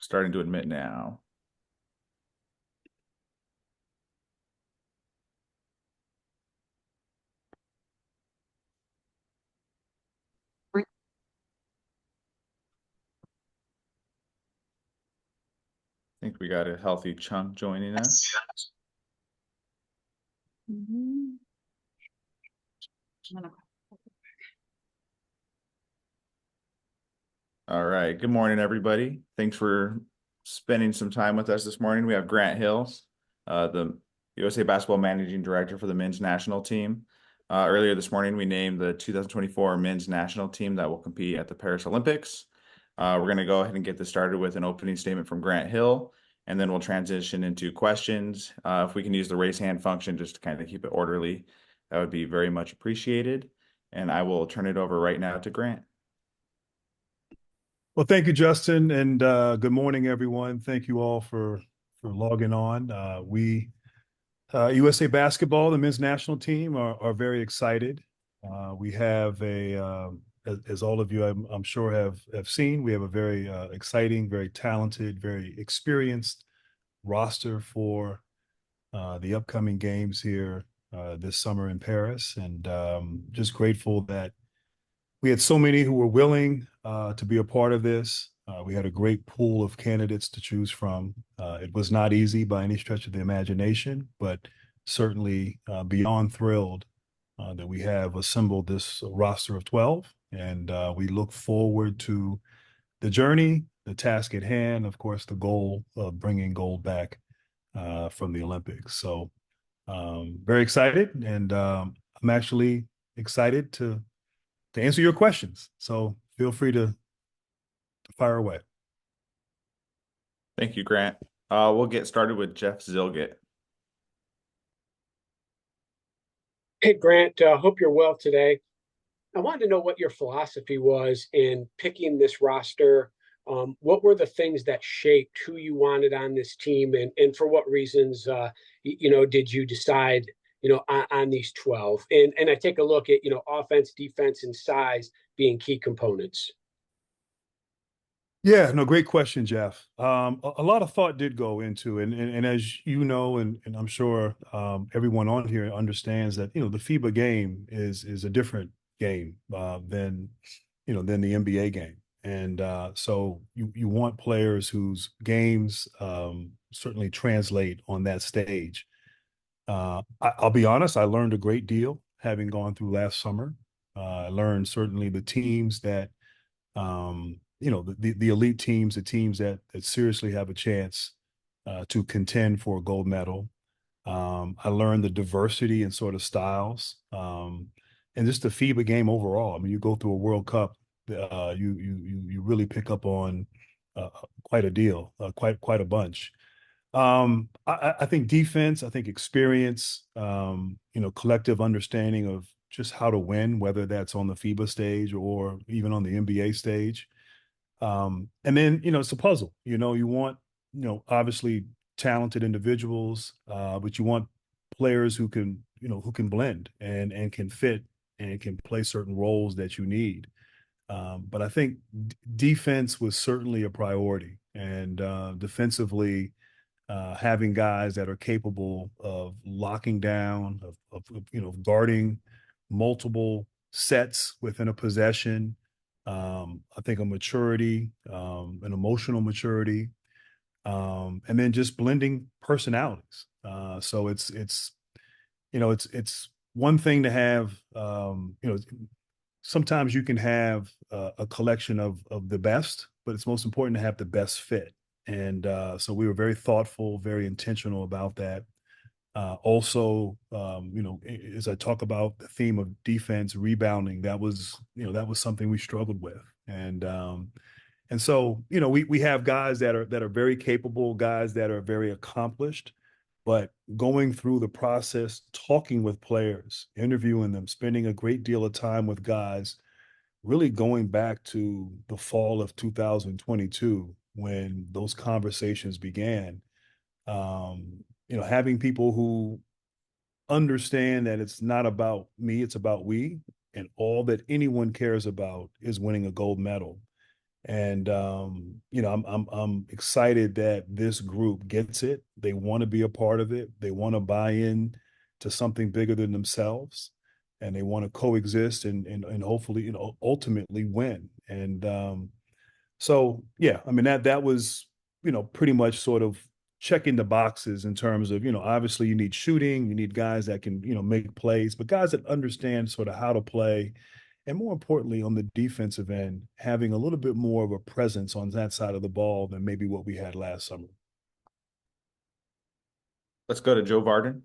Starting to admit now. I think we got a healthy chunk joining us. Mhm. All right. Good morning, everybody. Thanks for spending some time with us this morning. We have Grant Hills, the USA Basketball Managing Director for the men's national team. Earlier this morning, we named the 2024 men's national team that will compete at the Paris Olympics. We're going to go ahead and get this started with an opening statement from Grant Hill, and then we'll transition into questions. If we can use the raise hand function just to kind of keep it orderly, that would be very much appreciated. And I will turn it over right now to Grant. Well, thank you, Justin, and good morning, everyone. Thank you all for logging on. USA Basketball, the men's national team, are very excited. We have as all of you, I'm sure have seen, we have a very exciting, very talented, very experienced roster for the upcoming games here this summer in Paris, and just grateful that we had so many who were willing to be a part of this. We had a great pool of candidates to choose from. It was not easy by any stretch of the imagination, but certainly beyond thrilled that we have assembled this roster of 12. And we look forward to the journey, the task at hand, of course, the goal of bringing gold back from the Olympics. So very excited. And I'm actually excited to answer your questions. So feel free to fire away. Thank you, Grant. We'll get started with Jeff Zilgett. Hey, Grant, hope you're well today. I wanted to know what your philosophy was in picking this roster. What were the things that shaped who you wanted on this team, and for what reasons, did you decide, on these 12? And I take a look at, offense, defense, and size being key components. Yeah, no, great question, Jeff. A lot of thought did go into it, and as you know, and I'm sure everyone on here understands that the FIBA game is a different game than than the NBA game, and so you want players whose games certainly translate on that stage. I'll be honest, I learned a great deal having gone through last summer. I learned certainly the teams that the elite teams, the teams that seriously have a chance to contend for a gold medal. I learned the diversity and sort of styles, and just the FIBA game overall. I mean, you go through a World Cup, you really pick up on quite a deal, quite a bunch. I think defense, I think experience, collective understanding of just how to win, whether that's on the FIBA stage or even on the NBA stage. And then, it's a puzzle. You want, obviously talented individuals, but you want players who can, who can blend and can fit and can play certain roles that you need. But I think defense was certainly a priority, and defensively, having guys that are capable of locking down, of guarding multiple sets within a possession. I think a maturity, an emotional maturity, and then just blending personalities. So it's one thing to have, sometimes you can have a collection of the best, but it's most important to have the best fit. And so we were very thoughtful, very intentional about that. Also, as I talk about the theme of defense, rebounding, that was something we struggled with. And so, we have guys that are very capable, guys that are very accomplished, but going through the process, talking with players, interviewing them, spending a great deal of time with guys, really going back to the fall of 2022 when those conversations began. Having people who understand that it's not about me, it's about we, and all that anyone cares about is winning a gold medal. And I'm excited that this group gets it. They want to be a part of it. They want to buy in to something bigger than themselves, and they want to coexist and hopefully ultimately win. And so yeah, I mean that was pretty much sort of checking the boxes in terms of obviously you need shooting, you need guys that can make plays, but guys that understand sort of how to play, and more importantly, on the defensive end, having a little bit more of a presence on that side of the ball than maybe what we had last summer. Let's go to Joe Varden.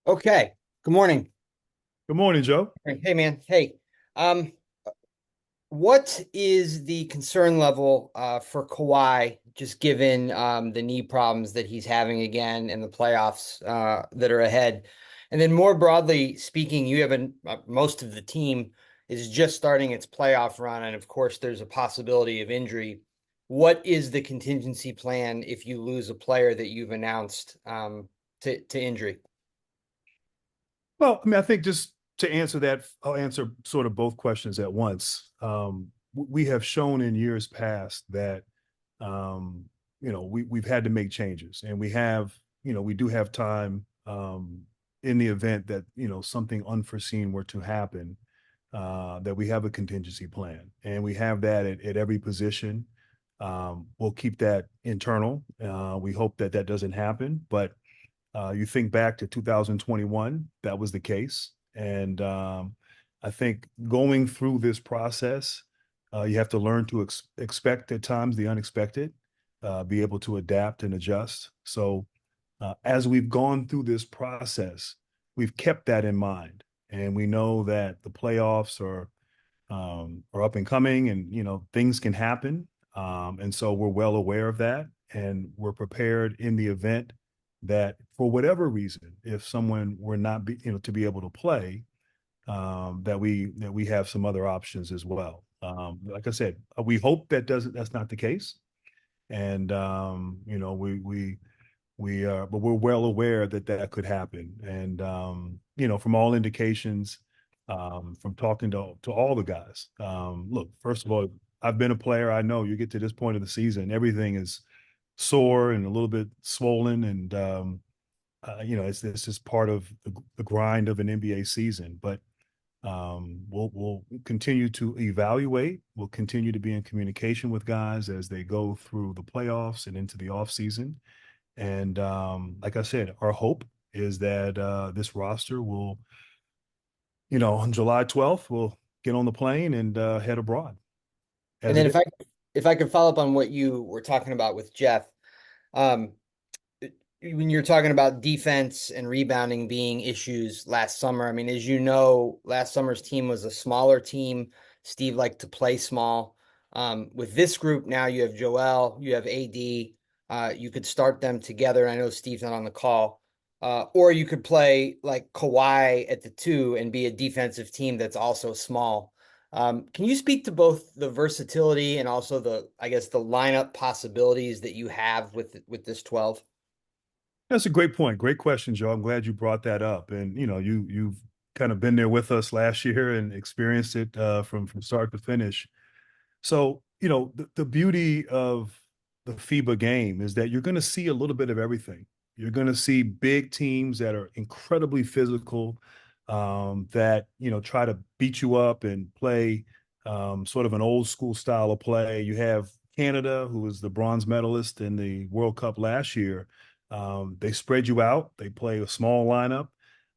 Okay. Good morning. Good morning, Joe. Hey, man. Hey, um, what is the concern level for Kawhi, just given the knee problems that he's having again in the playoffs that are ahead? And then more broadly speaking, you have most of the team is just starting its playoff run, and of course, there's a possibility of injury. What is the contingency plan if you lose a player that you've announced to injury? Well, I mean, I think just to answer that, I'll answer sort of both questions at once. We have shown in years past that we've had to make changes, and we do have time in the event that something unforeseen were to happen, that we have a contingency plan, and we have that at every position. We'll keep that internal. We hope that that doesn't happen, but you think back to 2021, that was the case. And I think going through this process, you have to learn to expect at times the unexpected, be able to adapt and adjust. So as we've gone through this process, we've kept that in mind. And we know that the playoffs are up and coming, and things can happen. And so we're well aware of that, and we're prepared in the event that for whatever reason, if someone were not to be able to play, that we have some other options as well. Like I said, we hope that's not the case, and but we're well aware that that could happen. And from all indications, from talking to all the guys, look, first of all, I've been a player. I know you get to this point of the season, everything is sore and a little bit swollen, and it's just part of the grind of an NBA season. But we'll continue to evaluate. We'll continue to be in communication with guys as they go through the playoffs and into the off season. And like I said, our hope is that this roster will, on July 12th, we'll get on the plane and head abroad. And then if I could follow up on what you were talking about with Jeff, um, when you're talking about defense and rebounding being issues last summer, I mean, as you know, last summer's team was a smaller team. Steve liked to play small. With this group now, you have Joel, you have AD. You could start them together. I know Steve's not on the call. Or you could play like Kawhi at the 2 and be a defensive team that's also small. Can you speak to both the versatility and also the lineup possibilities that you have with this 12? That's a great point. Great question, Joe. I'm glad you brought that up. And you've kind of been there with us last year and experienced it from start to finish. So the beauty of the FIBA game is that you're going to see a little bit of everything. You're going to see big teams that are incredibly physical, that try to beat you up and play sort of an old school style of play. You have Canada, who was the bronze medalist in the World Cup last year. They spread you out. They play a small lineup.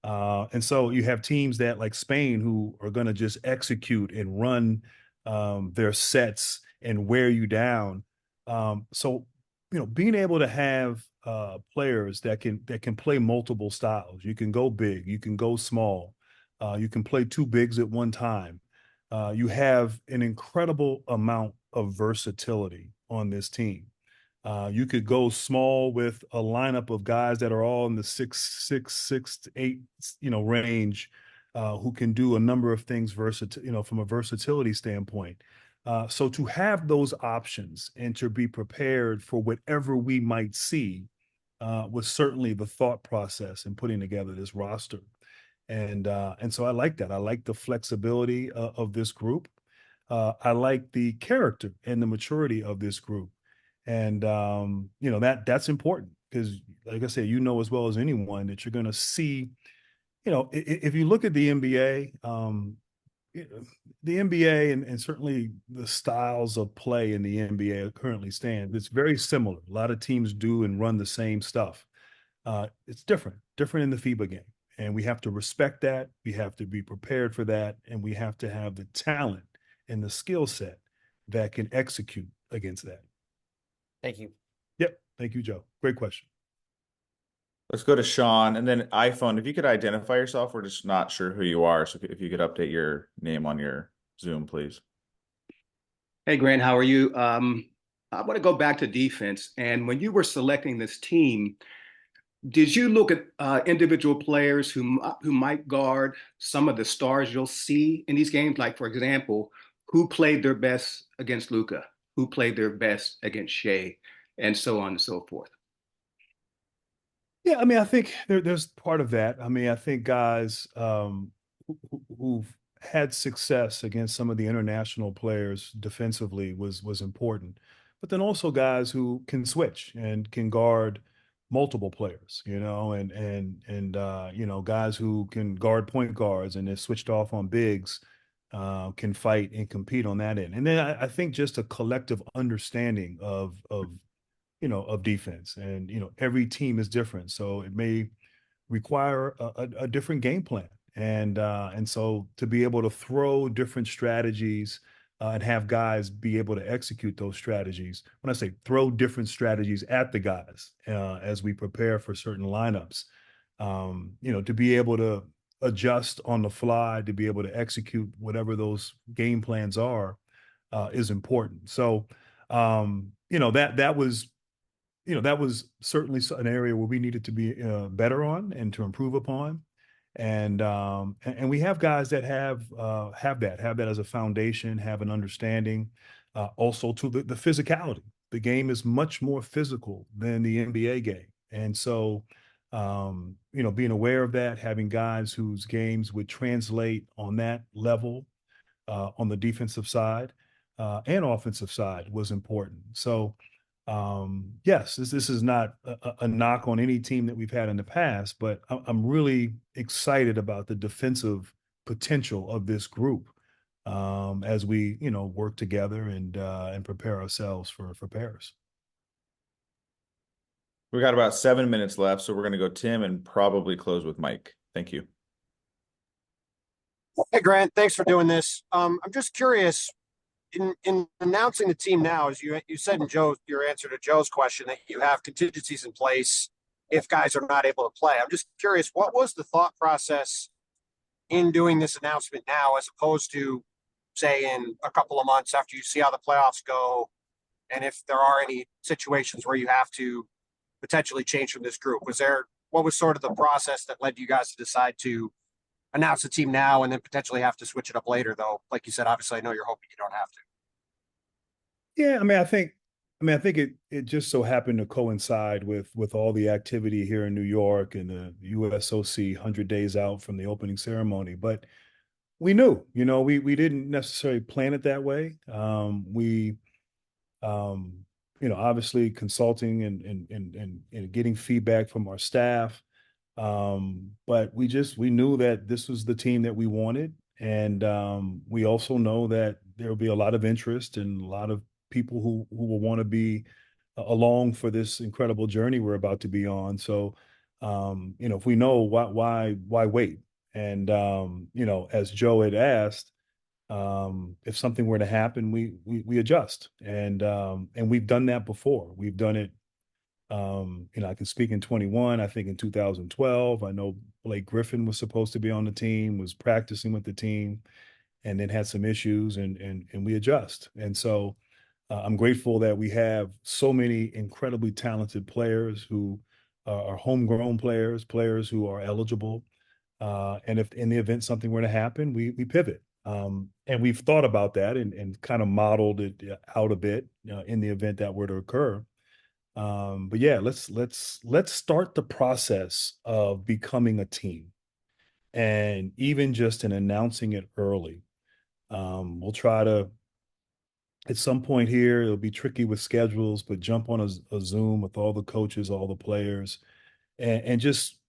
And so you have teams that like Spain who are going to just execute and run their sets and wear you down. So being able to have players that can play multiple styles. You can go big, you can go small, you can play two bigs at one time. You have an incredible amount of versatility on this team. You could go small with a lineup of guys that are all in the 6'8", range, who can do a number of things from a versatility standpoint. So to have those options and to be prepared for whatever we might see was certainly the thought process in putting together this roster. And so I like that. I like the flexibility of this group. I like the character and the maturity of this group. And that's important because, like I said, as well as anyone that you're going to see. If you look at the NBA, the NBA and certainly the styles of play in the NBA currently stand, it's very similar. A lot of teams do and run the same stuff. It's different in the FIBA game. And we have to respect that. We have to be prepared for that. And we have to have the talent and the skill set that can execute against that. Thank you. Yep. Thank you, Joe. Great question. Let's go to Sean and then iPhone. If you could identify yourself, we're just not sure who you are. So if you could update your name on your Zoom, please. Hey, Grant, how are you? I want to go back to defense. And when you were selecting this team, did you look at individual players who might guard some of the stars you'll see in these games? Like, for example, who played their best against Luka? Who played their best against Shea? And so on and so forth. Yeah, I mean, I think there's part of that. I mean, I think guys who've had success against some of the international players defensively was important, but then also guys who can switch and can guard multiple players, and guys who can guard point guards and they're switched off on bigs, can fight and compete on that end. And then I think just a collective understanding of defense. And, every team is different. So it may require a different game plan. And so to be able to throw different strategies and have guys be able to execute those strategies. When I say throw different strategies at the guys as we prepare for certain lineups, to be able to adjust on the fly, to be able to execute whatever those game plans are, is important. So, that was certainly an area where we needed to be better on and to improve upon. And we have guys that have that as a foundation, have an understanding, also to the physicality. The game is much more physical than the NBA game. And so, being aware of that, having guys whose games would translate on that level, on the defensive side, and offensive side was important. So, yes, this is not a knock on any team that we've had in the past, but I'm really excited about the defensive potential of this group, as we, work together and prepare ourselves for Paris. We got about 7 minutes left, so we're going to go Tim and probably close with Mike. Thank you. Hey, Grant, thanks for doing this. I'm just curious, in announcing the team now, as you said in your answer to Joe's question, that you have contingencies in place if guys are not able to play. I'm just curious, what was the thought process in doing this announcement now, as opposed to, say, in a couple of months after you see how the playoffs go, and if there are any situations where you have to potentially change from this group? What was sort of the process that led you guys to decide to announce the team now and then potentially have to switch it up later, though? Like you said, obviously, I know you're hoping you don't have to. Yeah, I think it just so happened to coincide with all the activity here in New York and the USOC 100 days out from the opening ceremony. But we knew, we didn't necessarily plan it that way. We obviously consulting and getting feedback from our staff. But we knew that this was the team that we wanted. And we also know that there will be a lot of interest and a lot of people who will want to be along for this incredible journey we're about to be on. So, if we know, why wait? And, as Joe had asked, if something were to happen, we adjust. And we've done that before. We've done it. I can speak in 21, I think in 2012, I know Blake Griffin was supposed to be on the team, was practicing with the team, and then had some issues, and we adjust. And so I'm grateful that we have so many incredibly talented players who are homegrown players who are eligible. And if in the event something were to happen, we pivot. And we've thought about that and kind of modeled it out a bit in the event that were to occur. But yeah, let's start the process of becoming a team. And even just in announcing it early, we'll try to, at some point here, it'll be tricky with schedules, but jump on a Zoom with all the coaches, all the players, and just,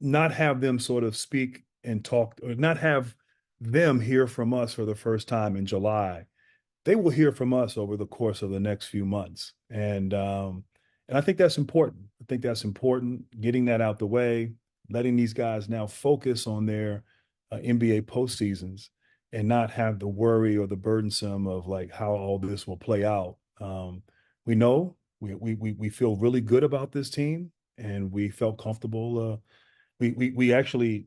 not have them sort of speak and talk, or not have them hear from us for the first time in July. They will hear from us over the course of the next few months. And I think that's important. I think that's important, getting that out the way, letting these guys now focus on their NBA postseasons and not have the worry or the burdensome of like how all this will play out. We know we feel really good about this team, and we felt comfortable. We actually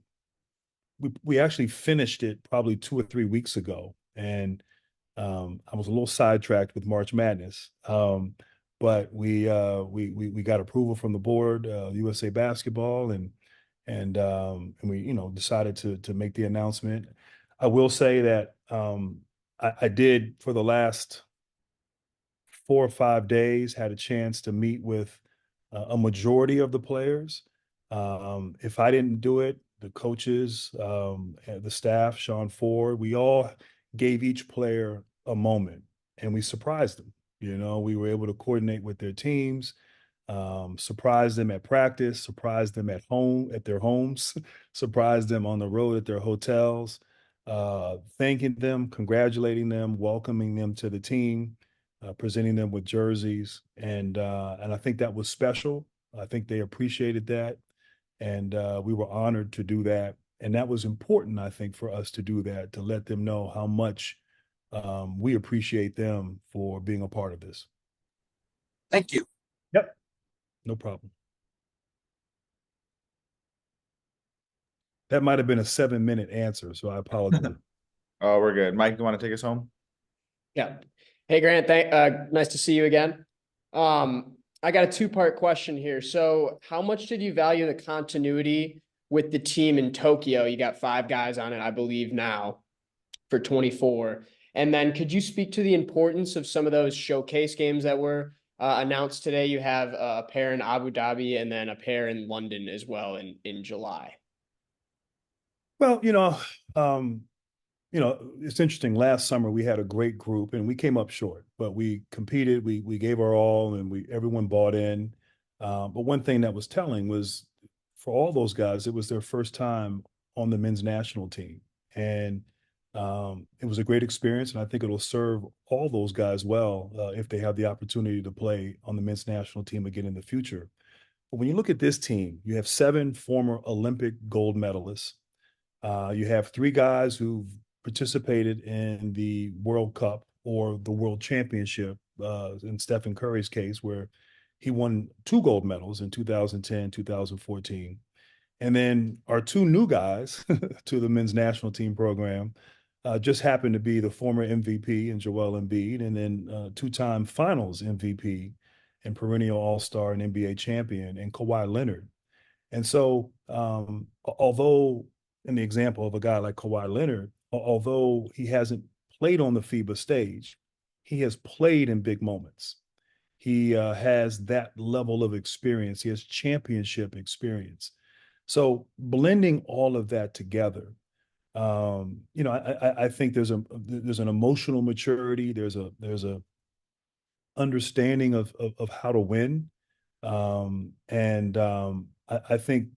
finished it probably 2 or 3 weeks ago, and I was a little sidetracked with March Madness, but we got approval from the board, USA Basketball, and we decided to make the announcement. I will say that I did, for the last 4 or 5 days, had a chance to meet with a majority of the players. If I didn't do it, the coaches, the staff, Sean Ford, we all gave each player a moment, and we surprised them. We were able to coordinate with their teams, surprise them at practice, surprise them at home, at their homes, surprise them on the road at their hotels, thanking them, congratulating them, welcoming them to the team, presenting them with jerseys. And I think that was special. I think they appreciated that. And we were honored to do that. And that was important, I think, for us to do that, to let them know how much we appreciate them for being a part of this. Thank you. Yep. No problem. That might have been a 7-minute answer, so I apologize. Oh, we're good. Mike, you want to take us home? Yeah. Hey, Grant, nice to see you again. I got a two-part question here. So how much did you value the continuity with the team in Tokyo? You got 5 guys on it, I believe, now for 24. And then could you speak to the importance of some of those showcase games that were announced today? You have a pair in Abu Dhabi and then a pair in London as well in July. Well, it's interesting. Last summer we had a great group and we came up short, but we competed. We gave our all, and everyone bought in. But one thing that was telling was, for all those guys, it was their first time on the men's national team, and it was a great experience. And I think it'll serve all those guys well if they have the opportunity to play on the men's national team again in the future. But when you look at this team, you have 7 former Olympic gold medalists. You have 3 guys who've participated in the World Cup or the World Championship, in Stephen Curry's case, where he won 2 gold medals in 2010, 2014. And then our 2 new guys to the men's national team program just happened to be the former MVP in Joel Embiid, and then 2-time finals MVP and perennial all-star and NBA champion and Kawhi Leonard. And so although, in the example of a guy like Kawhi Leonard, although he hasn't played on the FIBA stage, he has played in big moments. He has that level of experience. He has championship experience. So blending all of that together, I think there's an emotional maturity. There's a understanding of how to win, I think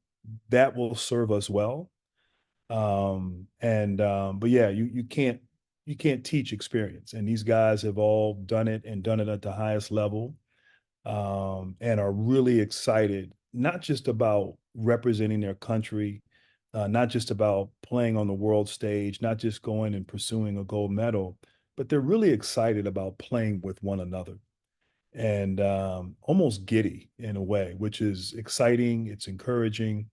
that will serve us well. But yeah, you can't teach experience, and these guys have all done it and done it at the highest level, and are really excited, not just about representing their country, not just about playing on the world stage, not just going and pursuing a gold medal, but they're really excited about playing with one another, and almost giddy in a way, which is exciting. It's encouraging.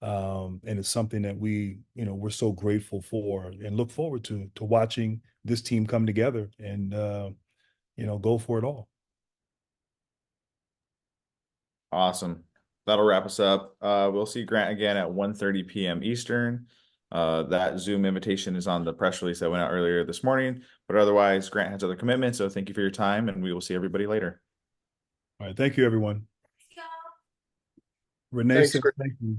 And it's something that we're so grateful for and look forward to watching this team come together and, go for it all. Awesome. That'll wrap us up. We'll see Grant again at 1:30 p.m. Eastern. That Zoom invitation is on the press release that went out earlier this morning, but otherwise Grant has other commitments. So thank you for your time, and we will see everybody later. All right. Thank you, everyone. Renee Thanks, said thank you.